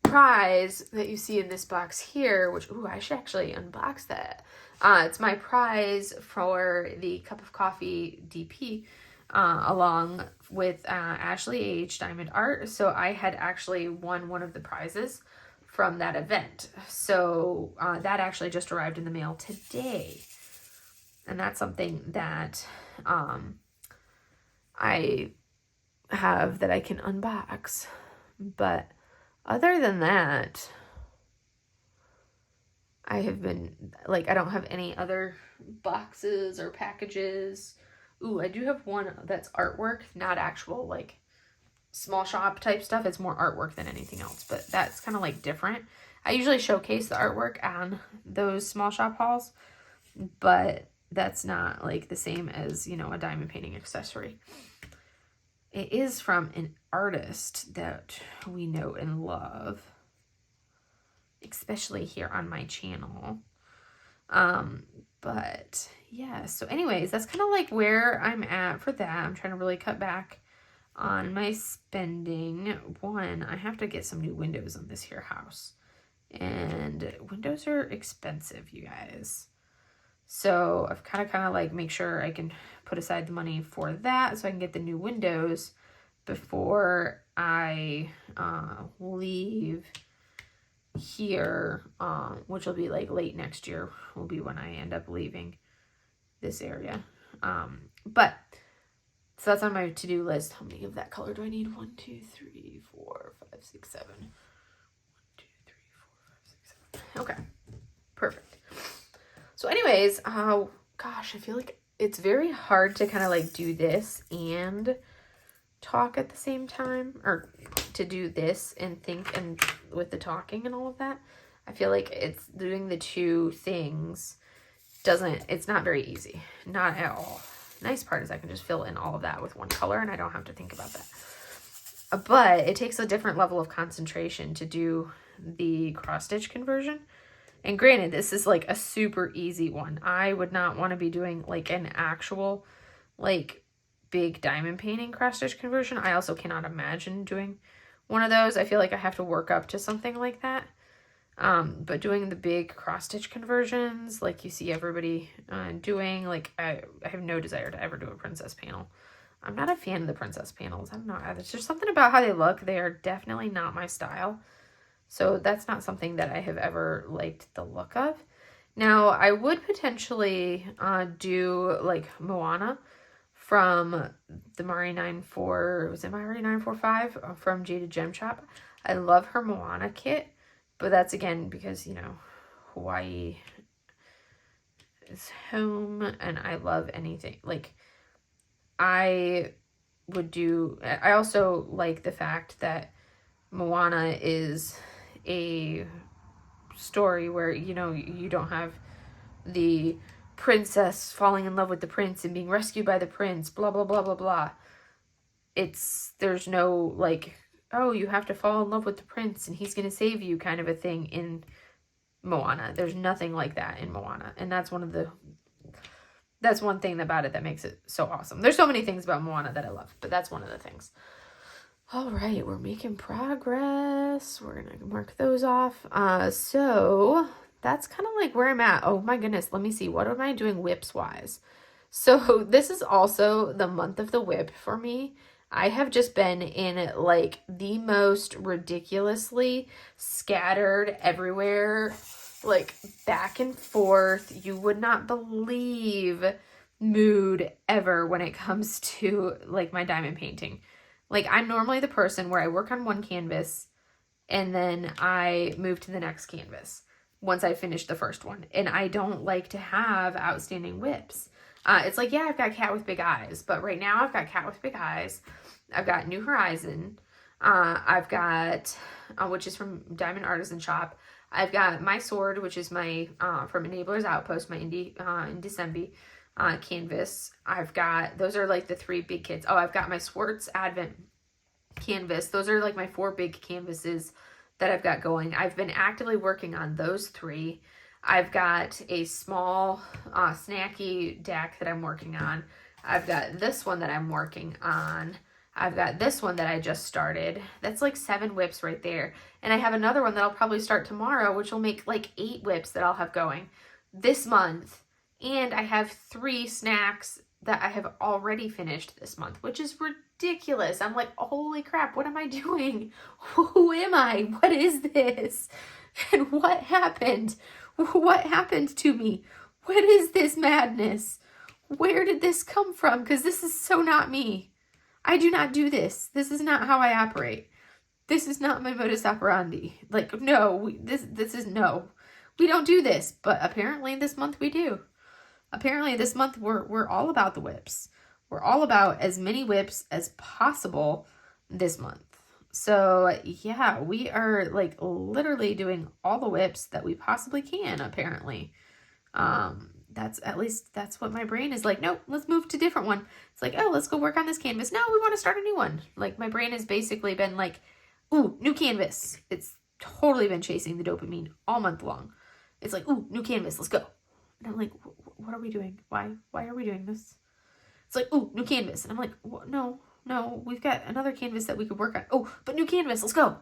prize that you see in this box here, which, ooh, I should actually unbox that. It's my prize for the Cup of Coffee DP, along with Ashley H. Diamond Art. So I had actually won one of the prizes from that event. So that actually just arrived in the mail today. And that's something that I have that I can unbox. But other than that, I have been, like, I don't have any other boxes or packages. Ooh, I do have one that's artwork, not actual, like, small shop type stuff. It's more artwork than anything else, but that's kind of, like, different. I usually showcase the artwork on those small shop hauls, but that's not, like, the same as, you know, a diamond painting accessory. It is from an artist that we know and love, especially here on my channel. But yeah, so anyways, that's kind of like where I'm at for that. I'm trying to really cut back on my spending. One, I have to get some new windows on this here house, and windows are expensive, you guys. So I've kind of like make sure I can put aside the money for that so I can get the new windows before I leave here, which will be like late next year will be when I end up leaving this area. But so that's on my to-do list. How many of that color do I need? 1, 2, 3, 4, 5, 6, 7. 1, 2, 3, 4, 5, 6, 7. Okay, perfect. So anyways, gosh, I feel like it's very hard to kind of like do this and talk at the same time, or to do this and think and with the talking and all of that. I feel like it's doing the two things it's not very easy, not at all. Nice part is I can just fill in all of that with one color and I don't have to think about that. But it takes a different level of concentration to do the cross stitch conversion. And granted, this is like a super easy one. I would not want to be doing like an actual like big diamond painting cross stitch conversion. I also cannot imagine doing one of those. I feel like I have to work up to something like that. But doing the big cross stitch conversions, like you see everybody doing, like I have no desire to ever do a princess panel. I'm not a fan of the princess panels. I don't know. There's just something about how they look. They are definitely not my style. So that's not something that I have ever liked the look of. Now, I would potentially do like Moana from the Mari 94, was it Mari 945 from Jaded Gem Shop. I love her Moana kit, but that's again because, you know, Hawaii is home and I love anything. Like, I also like the fact that Moana is a story where, you know, you don't have the princess falling in love with the prince and being rescued by the prince, blah, blah, blah, blah, blah. There's no, like, oh, you have to fall in love with the prince and he's going to save you kind of a thing in Moana. There's nothing like that in Moana. And that's one of the That's one thing about it that makes it so awesome. There's so many things about Moana that I love, but that's one of the things. All right, we're making progress. We're going to mark those off. So that's kind of like where I'm at. Oh my goodness, let me see. What am I doing WIPs wise? So this is also the month of the WIP for me. I have just been in like the most ridiculously scattered everywhere, like back and forth. You would not believe mood ever when it comes to like my diamond painting. Like I'm normally the person where I work on one canvas and then I move to the next canvas once I finish the first one. And I don't like to have outstanding WIPs. It's like, yeah, I've got Cat with Big Eyes, but right now I've got Cat with Big Eyes. I've got New Horizon. I've got, which is from Diamond Artisan Shop. I've got My Sword, which is my, from Enabler's Outpost, my Indie December canvas. I've got, those are like the 3 big kits. Oh, I've got my Swartz Advent canvas. Those are like my 4 big canvases that I've got going. I've been actively working on those 3. I've got a small snacky deck that I'm working on. I've got this one that I'm working on. I've got this one that I just started. That's like 7 WIPs right there. And I have another one that I'll probably start tomorrow, which will make like 8 WIPs that I'll have going this month. And I have 3 snacks that I have already finished this month, which is ridiculous. I'm like, holy crap, what am I doing? Who am I? What is this? And what happened? What happened to me? What is this madness? Where did this come from? Because this is so not me. I do not do this. This is not how I operate. This is not my modus operandi. Like, no, this is no. We don't do this, but apparently this month we do. Apparently this month we're all about the WIPs. We're all about as many WIPs as possible this month. So yeah, we are like literally doing all the WIPs that we possibly can, apparently. That's at least that's what my brain is like. Nope, let's move to a different one. It's like, oh, let's go work on this canvas. No, we want to start a new one. Like my brain has basically been like, ooh, new canvas. It's totally been chasing the dopamine all month long. It's like, ooh, new canvas, let's go. And I'm like, what are we doing? Why are we doing this? It's like, ooh, new canvas. And I'm like, no, we've got another canvas that we could work on. Oh, but new canvas, let's go.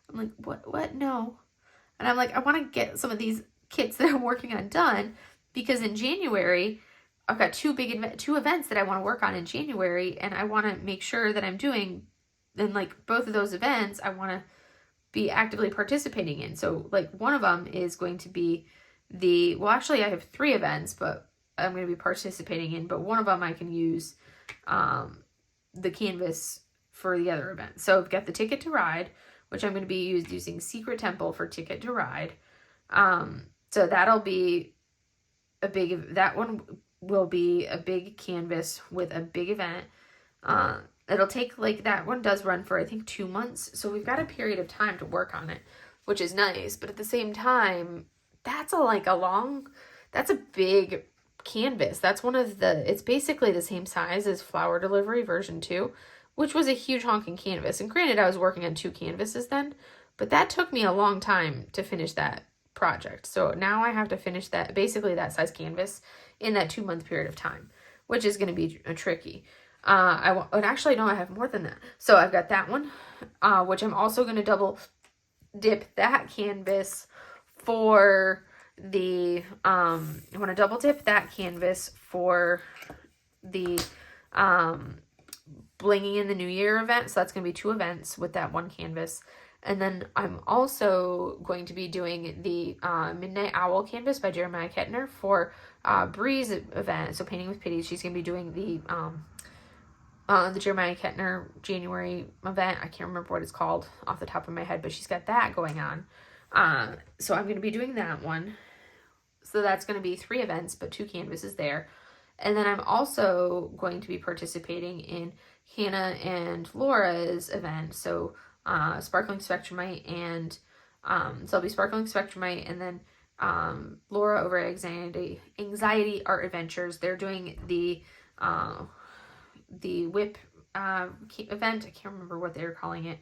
I'm like, what? No. And I'm like, I want to get some of these kits that I'm working on done because in January, I've got 2 events that I want to work on in January, and I want to make sure that I'm doing, and like both of those events, I want to be actively participating in. So like one of them is going to be well, actually I have 3 events, but I'm going to be participating in, but one of them I can use the canvas for the other event. So I've got the Ticket to Ride, which I'm going to be using Secret Temple for Ticket to Ride. So that'll be that one will be a big canvas with a big event. It'll take, like, that one does run for, I think, 2 months. So we've got a period of time to work on it, which is nice. But at the same time, that's that's a big canvas. That's it's basically the same size as Flower Delivery version 2, which was a huge honking canvas. And granted, I was working on 2 canvases then, but that took me a long time to finish that project. So now I have to finish that, basically that size canvas in that 2-month period of time, which is going to be tricky. Actually, no, I have more than that. So I've got that one, which I'm also going to double dip that canvas for the, I want to double dip that canvas for the, Blinging in the New Year event. So that's going to be 2 events with that one canvas. And then I'm also going to be doing the Midnight Owl canvas by Jeremiah Kettner for Bree's event. So Painting with Pity, she's going to be doing the Jeremiah Kettner January event. I can't remember what it's called off the top of my head, but she's got that going on. So I'm going to be doing that one. So that's going to be 3 events, but 2 canvases there. And then I'm also going to be participating in Hannah and Laura's event. So Sparkling Spectrumite and so I'll be Sparkling Spectrumite, and then Laura over at Anxiety Art Adventures. They're doing the WIP event. I can't remember what they're calling it.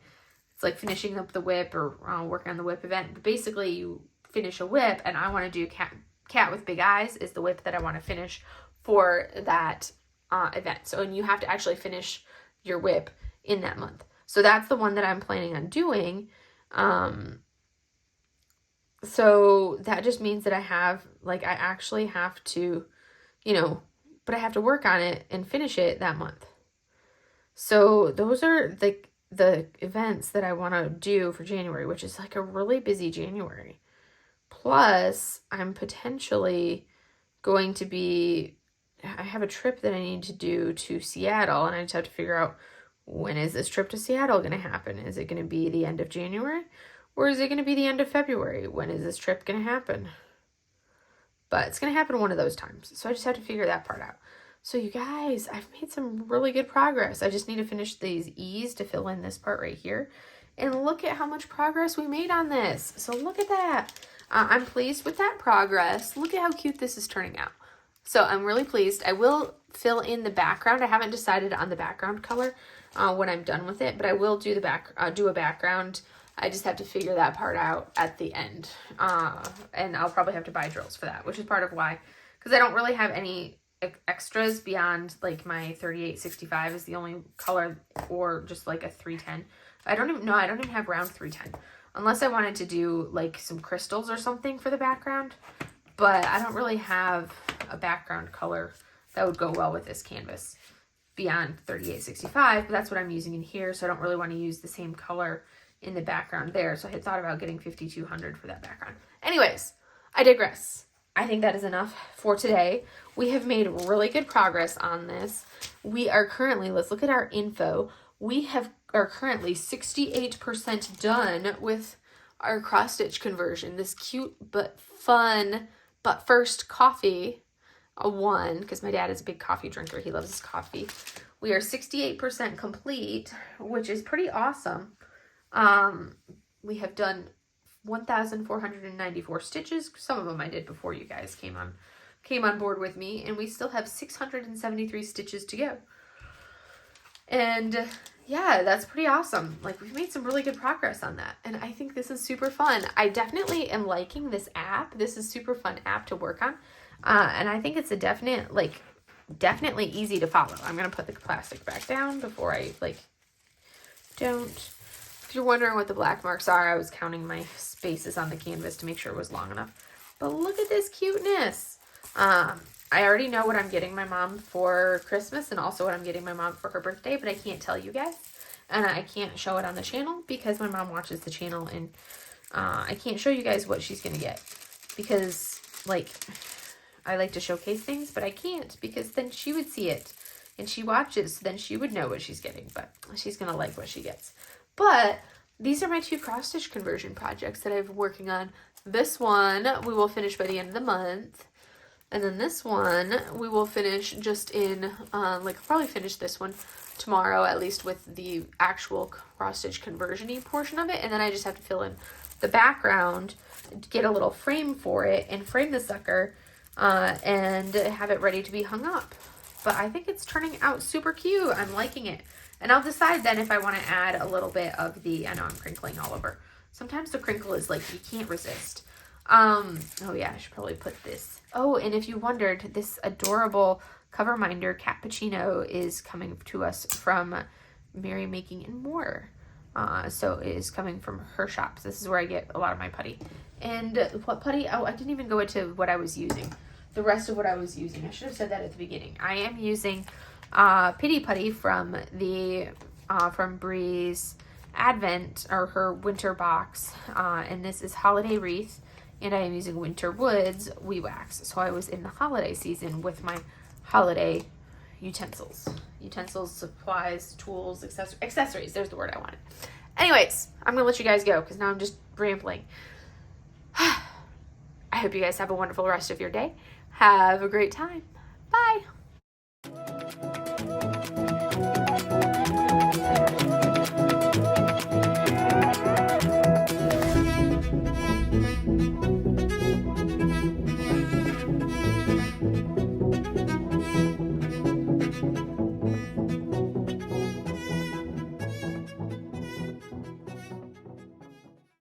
It's like finishing up the WIP or working on the WIP event. But basically, you finish a WIP, and I want to do Cat with Big Eyes is the WIP that I want to finish for that event. So, and you have to actually finish your WIP in that month. So that's the one that I'm planning on doing. So that just means that I actually have to, but I have to work on it and finish it that month. So those are the events that I want to do for January, which is like a really busy January. Plus, I'm potentially going to I have a trip that I need to do to Seattle, and I just have to figure out, when is this trip to Seattle going to happen? Is it going to be the end of January, or is it going to be the end of February? When is this trip going to happen? But it's going to happen one of those times. So I just have to figure that part out. So you guys, I've made some really good progress. I just need to finish these E's to fill in this part right here. And look at how much progress we made on this. So look at that. I'm pleased with that progress. Look at how cute this is turning out. So I'm really pleased. I will fill in the background. I haven't decided on the background color when I'm done with it, but I will do a background. I just have to figure that part out at the end. And I'll probably have to buy drills for that, which is part of why, because I don't really have any extras beyond like my 3865 is the only color, or just like a 310. I don't even have round 310, unless I wanted to do like some crystals or something for the background. But I don't really have a background color that would go well with this canvas beyond 3865, but that's what I'm using in here. So I don't really want to use the same color in the background there. So I had thought about getting 5200 for that background. Anyways, I digress. I think that is enough for today. We have made really good progress on this. We are currently, let's look at our info. We are currently 68% done with our cross stitch conversion. This cute but fun but first coffee, a 1, because my dad is a big coffee drinker. He loves his coffee. We are 68% complete, which is pretty awesome. We have done 1,494 stitches. Some of them I did before you guys came on board with me, and we still have 673 stitches to go. And yeah, that's pretty awesome. Like, we've made some really good progress on that, and I think this is super fun. I definitely am liking this app. This is super fun app to work on, and I think it's a definitely easy to follow. I'm gonna put the plastic back down before I don't. If you're wondering what the black marks are, I was counting my spaces on the canvas to make sure it was long enough. But look at this cuteness. I already know what I'm getting my mom for Christmas, and also what I'm getting my mom for her birthday, but I can't tell you guys. And I can't show it on the channel because my mom watches the channel, and I can't show you guys what she's going to get. Because, I like to showcase things, but I can't, because then she would see it. And she watches, so then she would know what she's getting, but she's going to like what she gets. But these are my 2 cross stitch conversion projects that I've been working on. This one we will finish by the end of the month. And then this one we will finish just in, probably finish this one tomorrow, at least with the actual cross stitch conversion-y portion of it. And then I just have to fill in the background, get a little frame for it, and frame the sucker, and have it ready to be hung up. But I think it's turning out super cute. I'm liking it. And I'll decide then if I want to add a little bit of I know I'm crinkling all over. Sometimes the crinkle is like, you can't resist. Oh yeah, I should probably put this. Oh, and if you wondered, this adorable cover minder cappuccino is coming to us from Mary Making and More. So it is coming from her shop. So this is where I get a lot of my putty. And what putty? Oh, I didn't even go into what I was using. The rest of what I was using. I should have said that at the beginning. I am using Pity Putty from from Bree's Advent, or her winter box, and this is Holiday Wreath, and I am using Winter Woods Wee Wax. So I was in the holiday season with my holiday utensils, supplies, tools, accessories. There's the word I wanted. Anyways, I'm gonna let you guys go because now I'm just rambling. I hope you guys have a wonderful rest of your day. Have a great time. Bye.